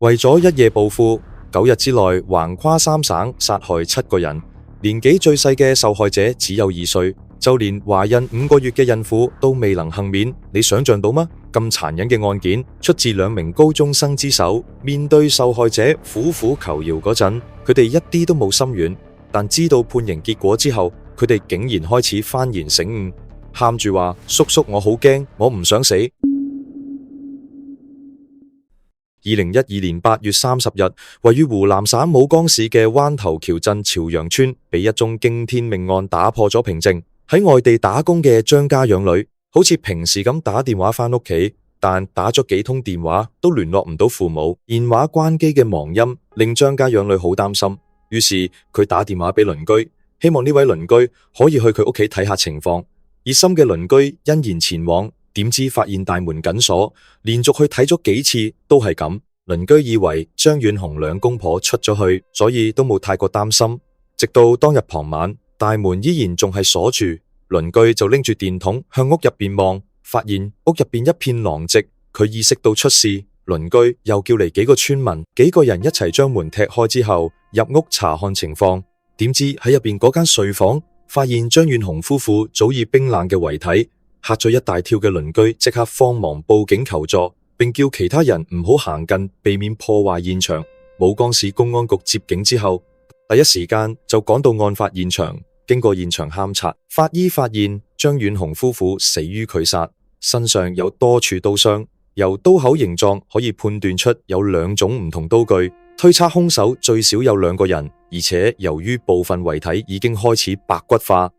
為咗一夜暴富，9日之內橫跨3省殺害7個人，年紀最細嘅受害者只有2歲，就連懷孕5個月嘅孕婦都未能幸免。你想象到嗎？咁殘忍嘅案件出自2名高中生之手，面對受害者苦苦求饒嗰陣，佢哋一啲都冇心軟，但知道判刑結果之後，佢哋竟然開始幡然醒悟，喊住話：叔叔，我好驚，我唔想死。2012年8月30日，位於湖南省武江市嘅灣頭橋鎮朝陽村，被一宗驚天命案打破咗平靜。喺外地打工嘅張家養女，好似平時咁打電話返屋企，但打咗幾通電話都聯絡唔到父母，電話關機嘅忙音令張家養女好擔心，於是佢打電話俾鄰居，希望呢位鄰居可以去佢屋企睇下情況。熱心嘅鄰居欣然前往，點知發現大門緊鎖，連續去睇咗幾次都係咁。鄰居以為張遠紅兩公婆出咗去，所以都冇太過擔心。直到當日傍晚，大門依然仲係鎖住，鄰居就拎住電筒向屋入邊望，發現屋入邊一片狼藉。佢意識到出事，鄰居又叫嚟幾個村民，幾個人一齊將門踢開之後入屋查看情況。點知喺入邊嗰間睡房，發現張遠紅夫婦早已冰冷嘅遺體。嚇咗一大跳嘅鄰居即刻慌忙報警求助，並叫其他人唔好行近，避免破壞現場。武江市公安局接警之後，第一時間就趕到案發現場。經過現場勘查，法醫發現張遠紅夫婦死於拒殺，身上有多處刀傷，由刀口形狀可以判斷出有2種唔同刀具，推測兇手最少有2個人，而且由於部分遺體已經開始白骨化，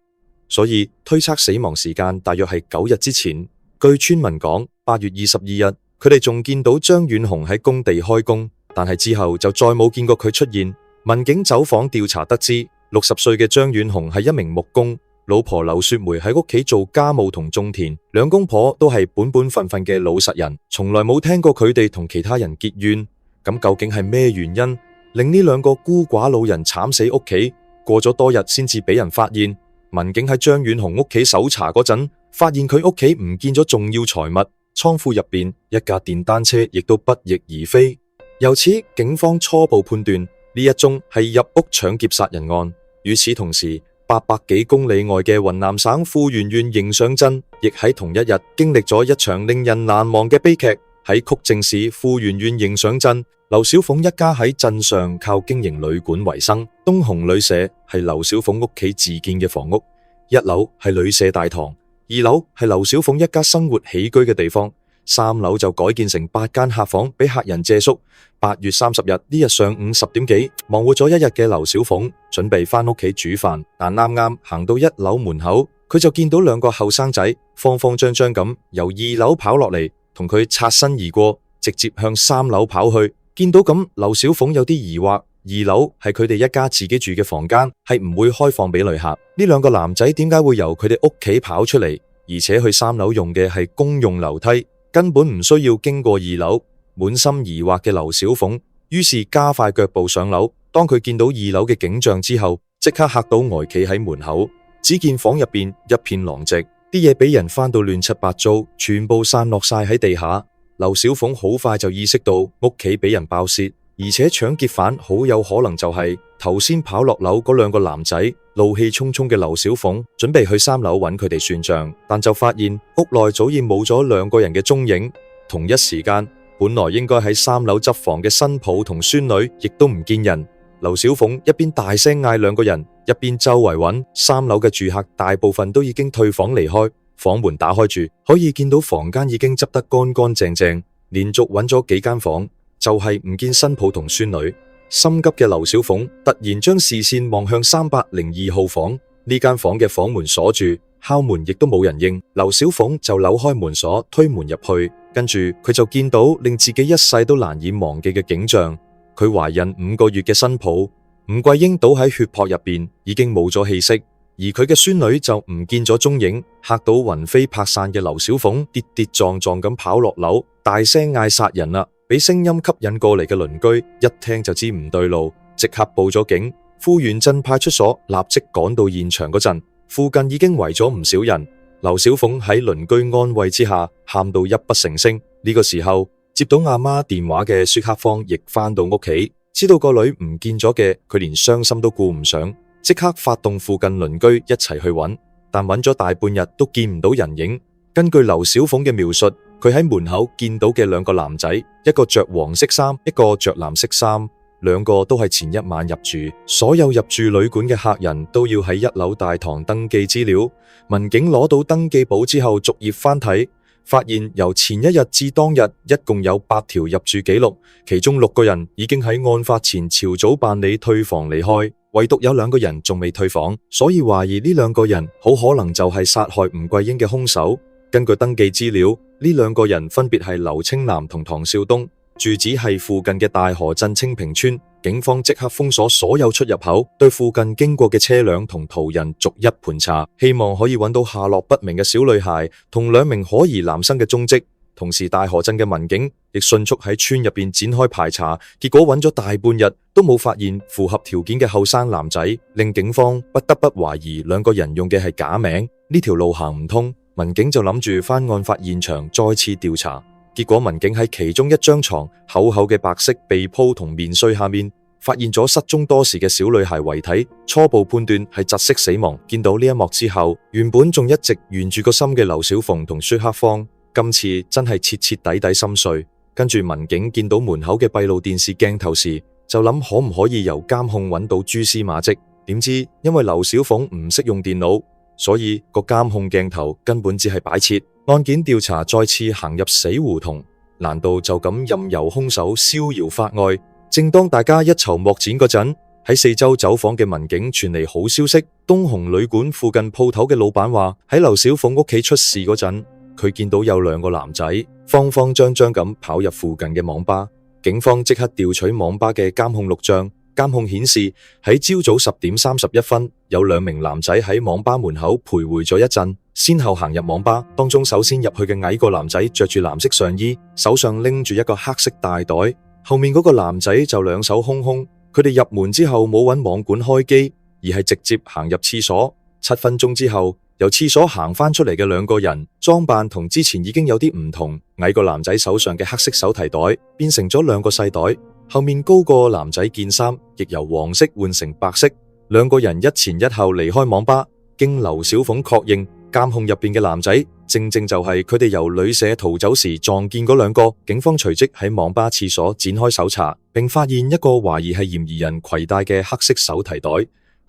所以推測死亡時間大約係9日之前。據村民講，8月22日，佢哋仲見到張遠紅喺工地開工，但係之後就再冇見過佢出現。民警走訪調查得知，60歲嘅張遠紅係一名木工，老婆劉雪梅喺屋企做家務同種田，兩公婆都係本本分分嘅老實人，從來冇聽過佢哋同其他人結怨。咁究竟係咩原因令呢2個孤寡老人慘死屋企？過咗多日先至俾人發現。民警喺張遠紅屋企搜查嗰陣，發現佢屋企唔見咗重要財物，倉庫入邊一架電單車亦都不翼而飛。由此，警方初步判斷呢一宗係入屋搶劫殺人案。與此同時，800幾公里外嘅雲南省富源縣迎上鎮，亦喺同一日經歷咗一場令人難忘嘅悲劇。喺曲靖市富源縣迎上鎮，劉小鳳一家喺鎮上靠經營旅館為生。東紅旅社係劉小鳳屋企自建嘅房屋，1樓係旅社大堂，2樓係劉小鳳一家生活起居嘅地方，3樓就改建成8間客房俾客人借宿。8月30日呢日上午10點幾，忙活咗一日嘅劉小鳳準備返屋企煮飯，但啱啱行到1樓門口，佢就見到2個後生仔慌慌張張咁由2樓跑落嚟，同佢擦身而過，直接向3樓跑去。見到咁，劉小鳳有啲疑惑，2樓係佢哋一家自己住嘅房間，係唔會開放俾旅客。呢2個男仔點解會由佢哋屋企跑出嚟，而且去3樓用嘅係公用樓梯，根本唔需要經過2樓。滿心疑惑嘅劉小鳳於是加快腳步上樓。當佢見到2樓嘅景象之後，即刻嚇到呆企喺門口。只見房入邊一片狼藉，啲嘢俾人翻到亂七八糟，全部散落晒喺地下。劉小鳳好快就意識到屋企俾人爆竊，而且搶劫犯好有可能就係頭先跑落樓嗰2個男仔。怒氣沖沖嘅劉小鳳準備去3樓揾佢哋算賬，但就發現屋內早已冇咗2個人嘅蹤影。同一時間，本來應該喺3樓執房嘅新抱同孫女亦都唔見人。劉小鳳一邊大聲嗌2個人，一邊周圍揾。3樓嘅住客大部分都已經退房離開，房門打開住，可以見到房間已經執得乾乾淨淨。連續揾咗幾間房，就係唔見新抱同孫女。心急嘅劉小鳳突然將視線望向302號房，呢間房嘅房門鎖住，敲門亦都冇人應。劉小鳳就扭開門鎖，推門入去，跟住佢就見到令自己一世都難以忘記嘅景象。佢懷孕5個月嘅新抱吳桂英倒喺血泊入邊，已經冇咗氣息，而佢嘅孫女就唔見咗蹤影。嚇到魂飛魄散嘅劉小鳳跌跌撞撞咁跑落樓，大聲嗌殺人啦！俾聲音吸引過嚟嘅鄰居一聽就知唔對路，即刻報咗警。富源鎮派出所立即趕到現場嗰陣，附近已經圍咗唔少人。劉小鳳喺鄰居安慰之下喊到泣不成聲。呢個時候，接到阿媽電話嘅雪克芳亦返到屋企，知道個女唔見咗嘅，佢連傷心都顧唔上，即刻發動附近鄰居一齊去揾，但揾咗大半日都見唔到人影。根據劉小鳳嘅描述，佢喺門口見到嘅兩個男仔，一個着黃色衫，一個着藍色衫，兩個都係前一晚入住。所有入住旅館嘅客人都要喺一樓大堂登記資料。民警攞到登記簿之後，逐頁翻睇，發現由前一日至當日一共有8條入住記錄，其中6個人已經喺案發前朝早辦理退房離開，唯獨有2個人仲未退房，所以懷疑呢2個人好可能就係殺害吳桂英嘅兇手。根據登記資料，呢2個人分別係劉青南同唐少東，住址係附近嘅大河鎮清平村。警方即刻封鎖所有出入口，對附近經過嘅車輛同途人逐一盤查，希望可以揾到下落不明嘅小女孩同2名可疑男生嘅蹤跡。同時，大河鎮嘅民警亦迅速喺村入邊展開排查，結果揾咗大半日都冇發現符合條件嘅後生男仔，令警方不得不懷疑2個人用嘅係假名。呢條路行唔通，民警就諗住返案發現場再次調查。結果民警喺其中一張床厚厚嘅白色被鋪同棉絮下面，發現咗失蹤多時嘅小女孩遺體，初步判斷係窒息死亡。見到呢一幕之後，原本仲一直懸住個心嘅劉小鳳同薛克芳，今次真係徹徹底底心碎。跟住民警見到門口嘅閉路電視鏡頭時，就諗可唔可以由監控揾到蛛絲馬跡。點知因為劉小鳳唔識用電腦，所以個監控鏡頭根本只係擺設。案件調查再次行入死胡同，難道就咁任由兇手逍遙法外？正當大家一籌莫展嗰陣，喺四周走訪嘅民警傳嚟好消息，東紅旅館附近鋪頭嘅老闆話喺劉小鳳屋企出事嗰陣，佢見到有2個男仔慌慌張張咁跑入附近嘅網吧。警方即刻調取網吧嘅監控錄像，監控顯示喺朝早10點31分，有2名男仔喺網吧門口徘徊咗一陣，先後行入網吧。當中首先入去嘅矮個男仔着住藍色上衣，手上拎住一個黑色大袋，後面嗰個男仔就2手空空。佢哋入門之後冇揾網管開機，而係直接行入廁所。7分鐘之後，由廁所行返出嚟嘅2個人，裝扮同之前已經有啲唔同。矮個男仔手上嘅黑色手提袋變成咗2個細袋，後面高個男仔件衫亦由黃色換成白色。2個人一前一後離開網吧。經劉小鳳確認，監控入邊嘅男仔正正就係佢哋由旅社逃走時撞見嗰2個。警方隨即喺網吧廁所展開搜查，並發現一個懷疑係嫌疑人攜帶嘅黑色手提袋。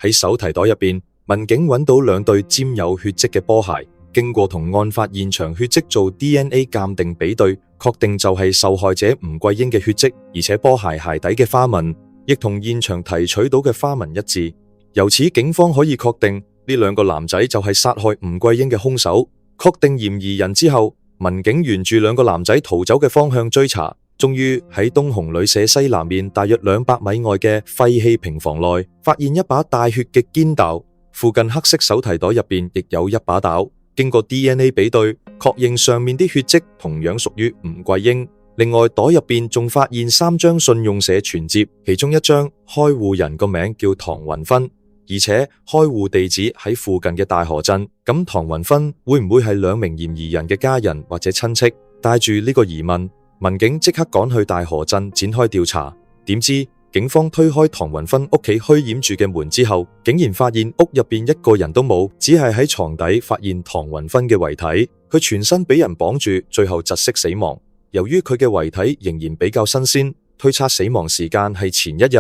喺手提袋入邊，民警揾到2對沾有血跡嘅波鞋，經過同案發現場血跡做 DNA 鑑定比對，確定就係受害者吳桂英嘅血跡，而且波鞋鞋底嘅花紋亦同現場提取到嘅花紋一致。由此，警方可以確定呢2個男仔就係殺害吳桂英嘅兇手。確定嫌疑人之後，民警沿住2個男仔逃走嘅方向追查，終於喺東紅旅社西南面大約200米外嘅廢棄平房內，發現一把帶血嘅尖刀。附近黑色手提袋入邊亦有一把刀，經過 DNA 比對，確認上面啲血跡同樣屬於吳桂英。另外，袋入邊仲發現3張信用社存摺，其中一張開戶人個名叫唐雲芬，而且開戶地址喺附近嘅大河鎮。咁唐雲芬會唔會係2名嫌疑人嘅家人或者親戚？帶住呢個疑問，民警即刻趕去大河鎮展開調查。點知警方推開唐雲芬屋企虛掩住嘅門之後，竟然發現屋入邊1個人都冇，只係喺床底發現唐雲芬嘅遺體。佢全身俾人綁住，最後窒息死亡。由於佢嘅遺體仍然比較新鮮，推測死亡時間係前一日，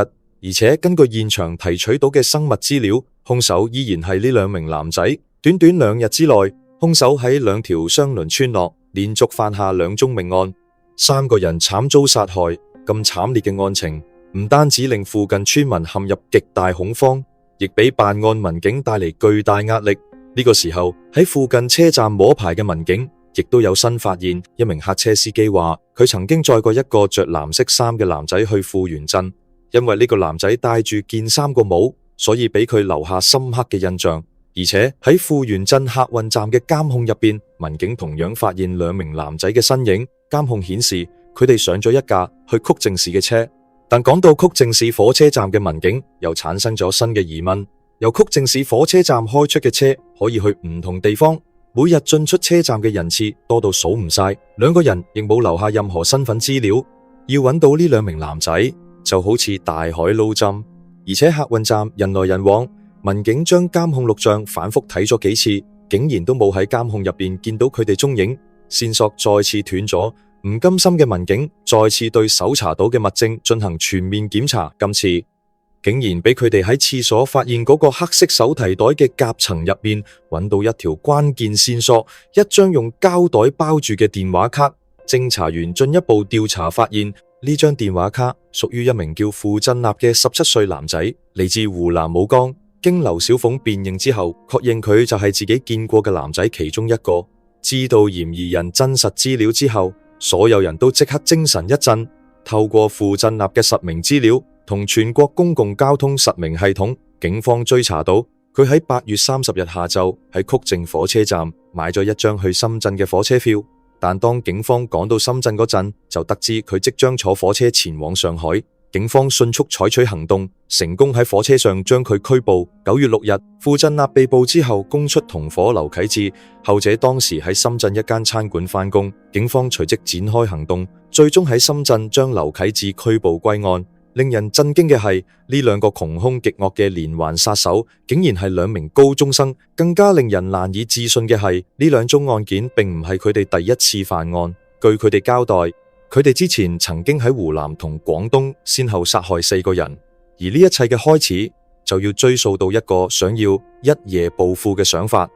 而且根據現場提取到嘅生物資料，兇手依然係呢2名男仔。短短2日之內，兇手喺2條相鄰村落連續犯下2宗命案，3個人慘遭殺害。咁慘烈嘅案情，唔單止令附近村民陷入極大恐慌，亦俾辦案民警帶嚟巨大壓力。呢個時候，喺附近車站摸牌嘅民警亦都有新發現。一名客車司機話，佢曾經載過一個着藍色衫嘅男仔去富源鎮，因為呢個男仔戴住件衫個帽，所以俾佢留下深刻嘅印象。而且喺富源鎮客運站嘅監控入邊，民警同樣發現2名男仔嘅身影。監控顯示佢哋上咗一架去曲靖市嘅車。但講到曲靖市火車站嘅民警又產生咗新嘅疑問。由曲靖市火車站開出嘅車可以去唔同地方，每日進出車站嘅人次多到數唔晒，兩個人亦冇留下任何身份資料。要揾到呢兩名男仔就好似大海撈針，而且客運站人來人往，民警將監控錄像反覆睇咗幾次，竟然都冇喺監控入邊見到佢哋蹤影，線索再次斷咗。唔甘心嘅民警再次對搜查到嘅物證進行全面檢查，今次竟然俾佢哋喺廁所發現嗰個黑色手提袋嘅夾層入面揾到一條關鍵線索，一張用膠袋包住嘅電話卡。偵查員進一步調查發現，呢張電話卡屬於一名叫傅振立嘅17歲男仔，嚟自湖南武岡。經劉小鳳辨認之後，確認佢就係自己見過嘅男仔其中一個。知道嫌疑人真實資料之後，所有人都即刻精神一振，透過傅振立嘅實名資料同全國公共交通實名系統，警方追查到佢喺8月30日下晝喺曲靖火車站買咗一張去深圳嘅火車票。但當警方趕到深圳嗰陣，就得知佢即將坐火車前往上海。警方迅速採取行動，成功喺火車上將佢拘捕。9月6日，傅振立被捕之後，供出同伙劉啟智，後者當時喺深圳一間餐館返工。警方隨即展開行動，最終喺深圳將劉啟智拘捕歸案。令人震驚嘅係，呢兩個窮兇極惡嘅連環殺手，竟然係兩名高中生。更加令人難以置信嘅係，呢兩宗案件並唔係佢哋第一次犯案。據佢哋交代，佢哋之前曾經喺湖南同廣東先後殺害4個人，而呢一切嘅開始就要追溯到一個想要一夜暴富嘅想法。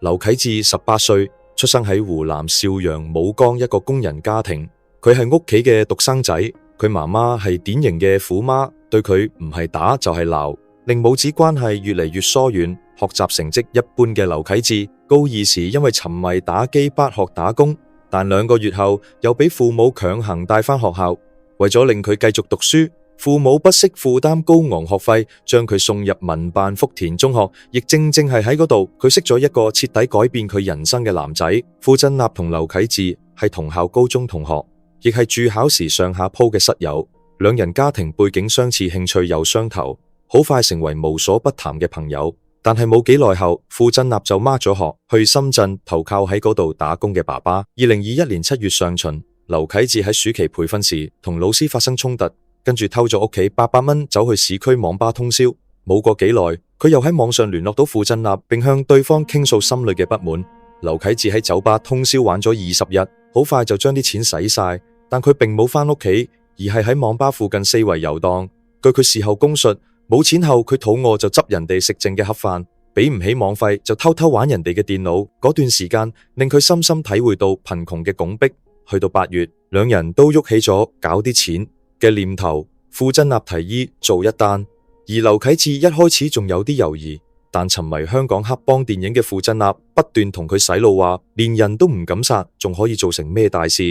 劉啟智18歲，出生喺湖南邵陽武岡一個工人家庭。佢係屋企嘅獨生仔，佢媽媽係典型嘅虎媽，對佢唔係打就係鬧，令母子關係越嚟越疏遠。學習成績一般嘅劉啟智，高2時因為沉迷打機不學打工，但2個月後又俾父母強行帶返學校。為咗令佢繼續讀書，父母不惜負擔高昂學費，將佢送入民辦福田中學。亦正正係喺嗰度，佢識咗一個徹底改變佢人生嘅男仔。傅振立同劉啟智係同校高中同學，亦係住考時上下鋪嘅室友。兩人家庭背景相似，興趣又相投，好快成為無所不談嘅朋友。但係冇幾耐後，傅振立就孖咗學，去深圳投靠喺嗰度打工嘅爸爸。2021年7月上旬，劉啟智喺暑期培訓時同老師發生衝突，跟住偷咗屋企800蚊走去市區網吧通宵。冇過幾耐，佢又喺網上聯絡到傅振立，並向對方傾訴心裏嘅不滿。劉啟智喺酒吧通宵玩咗20日，好快就將啲錢使晒，但佢並冇返屋企，而係喺網吧附近四圍遊蕩。據佢事後供述，冇錢後佢肚餓就執人哋食剩嘅盒飯，俾唔起網費就偷偷玩人哋嘅電腦。嗰段時間令佢深深體會到貧窮嘅拱璧。去到8月，兩人都喐起咗搞啲錢嘅念頭。傅振立提議做一單，而劉啟智一開始仲有啲猶豫，但沉迷香港黑幫電影嘅傅振立不斷同佢洗腦話，連人都唔敢殺，仲可以做成咩大事？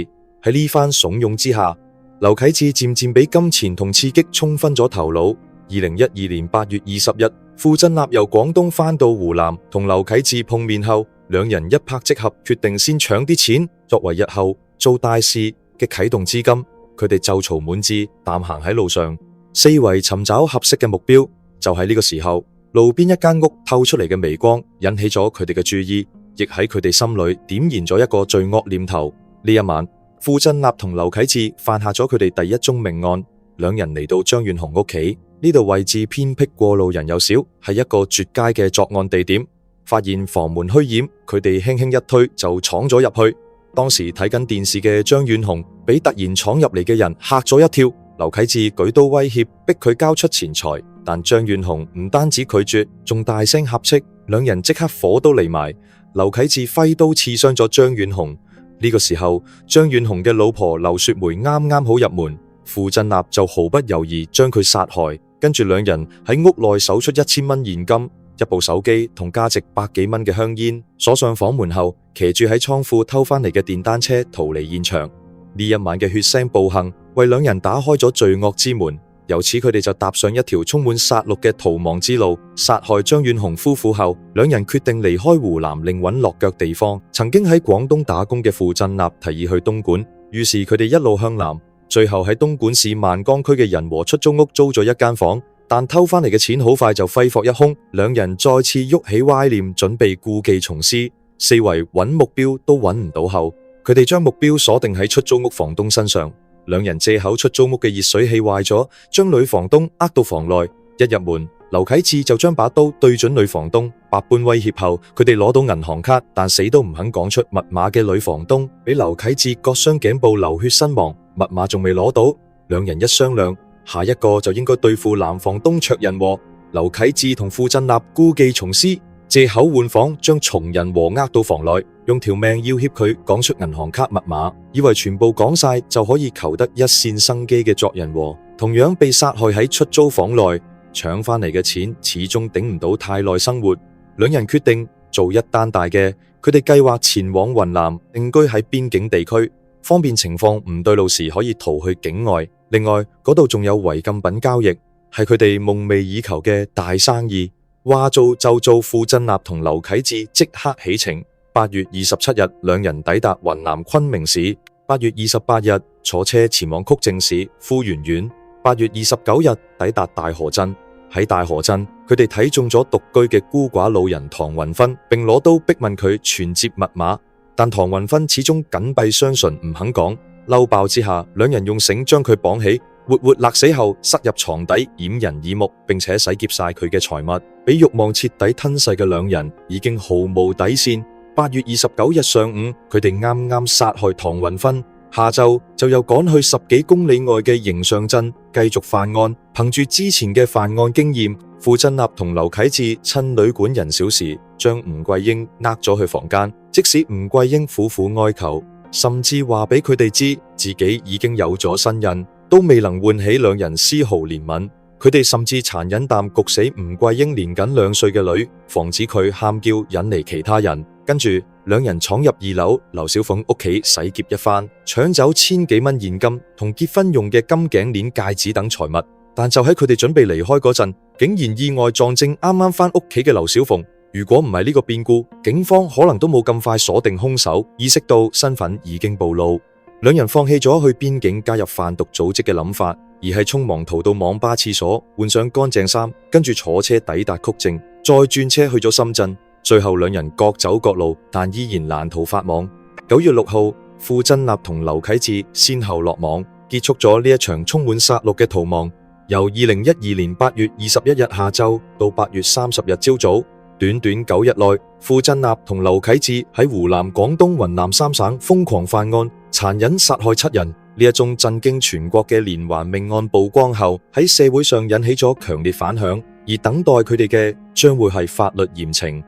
喺呢番慫恿之下，劉啟智漸漸俾金錢同刺激沖昏咗頭腦。2012年8月20日，傅振立由廣東返到湖南，同劉啟智碰面後，兩人一拍即合，決定先搶啲錢，作為日後做大事嘅啟動資金。佢哋皺嘈滿志，淡行喺路上，四圍尋找合適嘅目標。就喺呢個時候，路邊一間屋透出嚟嘅微光引起咗佢哋嘅注意，亦喺佢哋心裏點燃咗一個罪惡念頭。呢一晚，傅振立同劉啟智犯下咗佢哋第一宗命案。兩人嚟到張遠雄屋企，呢度位置偏僻，過路人又少，係一個絕佳嘅作案地點。發現房門虛掩，佢哋輕輕一推就闖咗入去。當時睇緊電視嘅張遠雄俾突然闖入嚟嘅人嚇咗一跳，劉啟智舉刀威脅逼佢交出錢財，但張遠雄唔單止拒絕，仲大聲呵斥，兩人即刻火都嚟埋。劉啟智揮刀刺傷咗張遠雄。呢個時候，張遠雄嘅老婆劉雪梅啱啱好入門，傅振立就毫不猶豫將佢殺害，跟住兩人喺屋內搜出1000蚊現金、一部手機同價值100幾蚊嘅香煙，鎖上房門後，騎住喺倉庫偷返嚟嘅電單車逃離現場。呢一晚嘅血腥暴行為兩人打開咗罪惡之門，由此佢哋就踏上一條充滿殺戮嘅逃亡之路。殺害張遠雄夫婦後，兩人決定離開湖南，另揾落腳地方。曾經喺廣東打工嘅傅振立提議去東莞，於是佢哋一路向南，最後喺東莞市萬江區嘅仁和出租屋租咗一間房。但偷返嚟嘅錢好快就揮霍一空，兩人再次喐起歪念，準備故技重施，四圍揾目標都揾唔到後，佢哋將目標鎖定喺出租屋房東身上。兩人借口出租屋嘅熱水器壞咗，將女房東呃到房內。一入門，劉啟智就將把刀對準女房東，百般威脅後，佢哋攞到銀行卡，但死都唔肯講出密碼嘅女房東，俾劉啟智割傷頸部流血身亡。密碼仲未攞到，兩人一商量，下一個就應該對付男房東卓仁和。劉啟智同傅振立故技重施，借口換房將松仁和呃到房內，用條命要挾佢講出銀行卡密碼，以為全部講晒就可以求得一線生機嘅卓仁和，同樣被殺害喺出租房內。搶返嚟嘅錢始終頂唔到太耐生活，兩人決定做一單大嘅。佢哋計劃前往雲南定居喺邊境地區，方便情況唔對路時可以逃去境外。另外嗰度仲有違禁品交易，係佢哋夢寐以求嘅大生意。話做就做，傅振立同劉啟智即刻起程。8月27日，兩人抵達雲南昆明市。8月28日，坐車前往曲靖市富源縣。8月29日，抵達大河鎮。喺大河鎮，佢哋睇中咗獨居嘅孤寡老人唐雲芬，並攞刀逼問佢傳接密碼，但唐雲芬始終緊閉雙唇唔肯講。嬲爆之下，兩人用繩將佢綁起，活活勒死後塞入床底，掩人耳目，並且洗劫晒佢嘅財物。俾慾望徹底吞噬嘅兩人已經毫無底線。8月29日上午，佢哋啱啱殺害唐雲芬，下晝就又趕去10幾公里外嘅迎上鎮繼續犯案。憑住之前嘅犯案經驗，傅振立同劉啟智趁旅館人少時，將吳桂英呃咗去房間。即使吳桂英苦苦哀求，甚至話俾佢哋知自己已經有咗身孕，都未能喚起兩人絲毫憐憫。佢哋甚至殘忍啖焗死吳桂英年僅2歲嘅女，防止佢喊叫引嚟其他人。跟住兩人闖入2樓劉小鳳屋企洗劫一番，搶走1000幾蚊現金同結婚用嘅金頸鏈、戒指等財物。但就喺佢哋準備離開嗰陣，竟然意外撞正啱啱返屋企嘅劉小鳳。如果唔係呢個變故，警方可能都冇咁快鎖定兇手，意識到身份已經暴露。兩人放棄咗去邊境加入販毒組織嘅諗法，而係匆忙逃到網吧廁所換上乾淨衫，跟住坐車抵達曲靖，再轉車去咗深圳。最後兩人各走各路，但依然難逃法網。9月6號，傅振立同劉啟智先後落網，結束咗呢一場充滿殺戮嘅逃亡。由2012年8月21日下晝到8月30日朝早，短短9日內，傅振立同劉啟智喺湖南、廣東、雲南3省瘋狂犯案，殘忍殺害7人。呢一宗震驚全國嘅連環命案曝光後，喺社會上引起咗強烈反響，而等待佢哋嘅將會係法律嚴懲。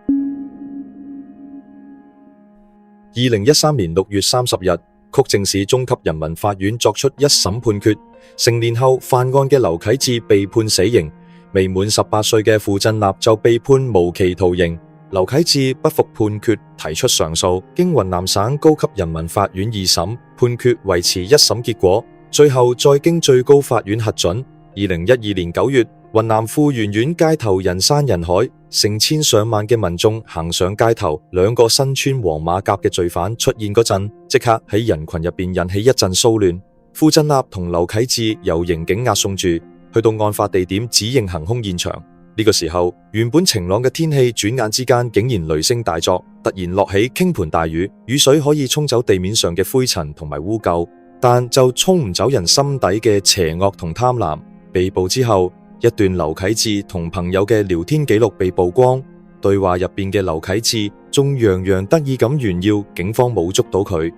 2013年6月30日，曲靖市中級人民法院作出一審判決，成年後犯案嘅劉啟智被判死刑，未滿18歲嘅傅振立就被判無期徒刑。劉啟智不服判決，提出上訴，經雲南省高級人民法院2審，判決維持一審結果，最後再經最高法院核准。2012年9月，雲南富源縣街頭人山人海，成千上萬嘅民眾行上街頭。2個身穿黃馬甲嘅罪犯出現嗰陣，即刻喺人群入邊引起一陣騷亂。傅振立同劉啟智由刑警押送住，去到案發地點指認行兇現場。呢個時候，原本晴朗嘅天氣轉眼之間竟然雷聲大作，突然落起傾盆大雨，雨水可以沖走地面上嘅灰塵同埋污垢，但就沖唔走人心底嘅邪惡同貪婪。被捕之後，一段劉啟智同朋友嘅聊天記錄被曝光，對話入邊嘅劉啟智仲洋洋得意咁炫耀警方冇捉到佢，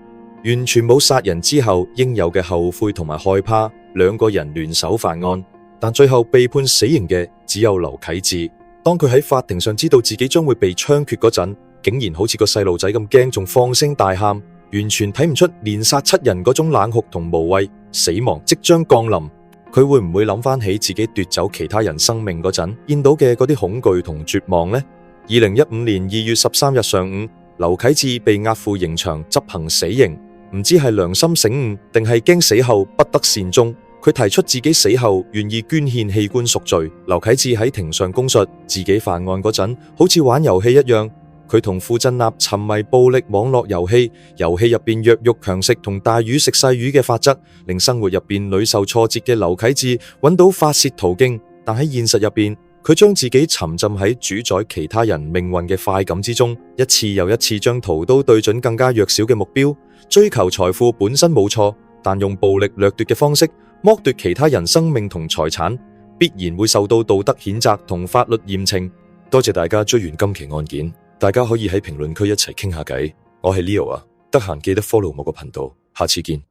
完全冇殺人之後應有嘅後悔同埋害怕。2個人聯手犯案，但最後被判死刑嘅只有劉啟智。當佢喺法庭上知道自己將會被槍決嗰陣，竟然好似個細路仔咁驚，仲放聲大喊，完全睇唔出連殺7人嗰種冷酷同無畏，死亡即將降臨。佢會唔會諗翻起自己奪走其他人生命嗰陣見到嘅嗰啲恐懼同絕望呢？2015年2月13日上午，劉啟智被押赴刑場執行死刑，唔知係良心醒悟定係驚死後不得善終。佢提出自己死後願意捐獻器官贖罪。劉啟智喺庭上供述自己犯案嗰陣好似玩遊戲一樣，佢同傅振立沉迷暴力網絡遊戲，遊戲入邊弱肉強食同大魚食細魚嘅法則，令生活入邊屢受挫折嘅劉啟智揾到發洩途徑。但喺現實入邊，佢將自己沉浸喺主宰其他人命運嘅快感之中，一次又一次將屠刀對準更加弱小嘅目標。追求財富本身冇錯，但用暴力掠奪嘅方式剝奪其他人生命同財產，必然會受到道德譴責同法律嚴懲。多謝大家追完今期案件，大家可以喺評論區一齊傾下偈。我係 Leo 啊，得閒記得 follow 我個頻道，下次見。